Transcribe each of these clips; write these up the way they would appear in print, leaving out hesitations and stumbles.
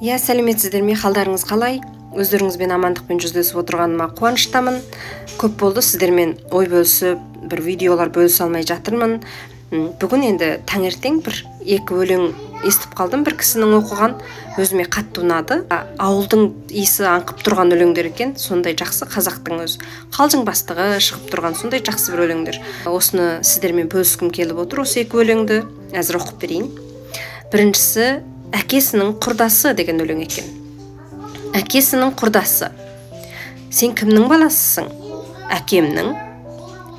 Сәлеметсіздер ме, қалдарыңыз қалай? Өздеріңізбен амандықпен жүздесіп отырғаныма қуаныштамын. Көп болды сіздермен ой бөлісіп, бір видеолар бөлісе алмай жатырмын. Бүгін енді таңертең бір екі өлең естіп қалдым, бір кісінің оқыған, өзіме қатты ұнады. Ауылдың иісі аңқып тұрған өлеңдер екен, сондай жақсы, қазақтың өз қалжың бастығы шығып тұрған сондай жақсы бір өлеңдер. Осыны сіздермен бөліскім келіп отыр, осы екі өлеңді әзір оқып берейін. Біріншісі әкесінің құрдасы деген өлең екен. Әкесінің құрдасы. Сен кімнің баласысың? Әкемнің.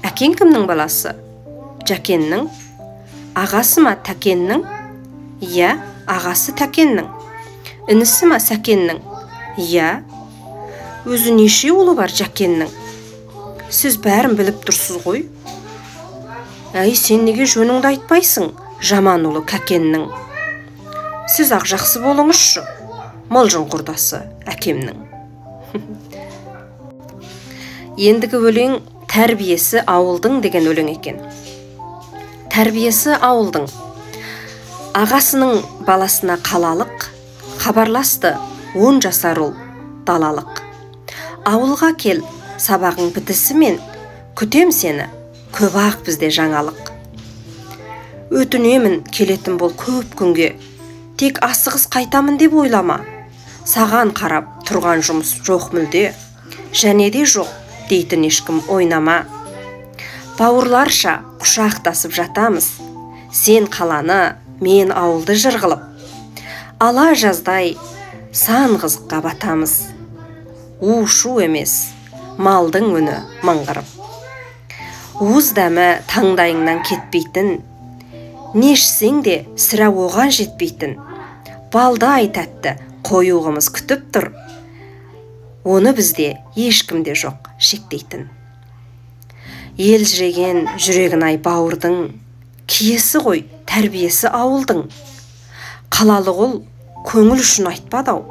Әкең кімнің баласы? Жәкеннің. Ағасы ма Тәкеннің? Иә, ағасы Тәкеннің. Інісі ма Сәкеннің? Иә. Өзі неше ұлы бар Жәкеннің? Сіз бәрін біліп тұрсыз ғой. Әй, сен неге жөніңді айтпайсың? Жаман ұлы Кәкеннің. Сіз ақ жақсы болыңызшы, мылжың құрдасы әкемнің. Ендігі өлең тәрбиесі ауылдың деген өлең екен. Тәрбиесі ауылдың. Ағасының баласына қалалық, хабарласты 10 жасар ұл далалық. Ауылға кел, сабағың бітісімен, күтем сені, көп ақ бізде жаңалық. Өтінемін келетін бол көп күнге, тек асығыс қайтамын деп ойлама. Саған қарап тұрған жұмыс жоқ мүлде, және де жоқ дейтін ешкім ойнама. Бауырларша құшақтасып жатамыз, сен қаланы, мен ауылды жырғылып. Ала жаздай сан қызыққа батамыз, у-шу емес, малдың үні мыңғырып. Уыз дәмі таңдайыңнан кетпейтін, нешсең де сірә оған жетпейтін. Балдай тәтті қоюғымыз күтіп тұр, оны бізде ешкімде жоқ шектейтін. Елжіреген жүрегін ай бауырдың, киесі ғой тәрбиесі ауылдың. Қалалық ұл көңіл үшін айтпады ау,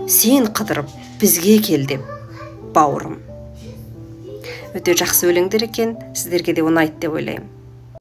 сен қыдырып бізге кел деп бауырым. Өте жақсы өлеңдер екен, сіздерге де ұнайды деп ойлаймын.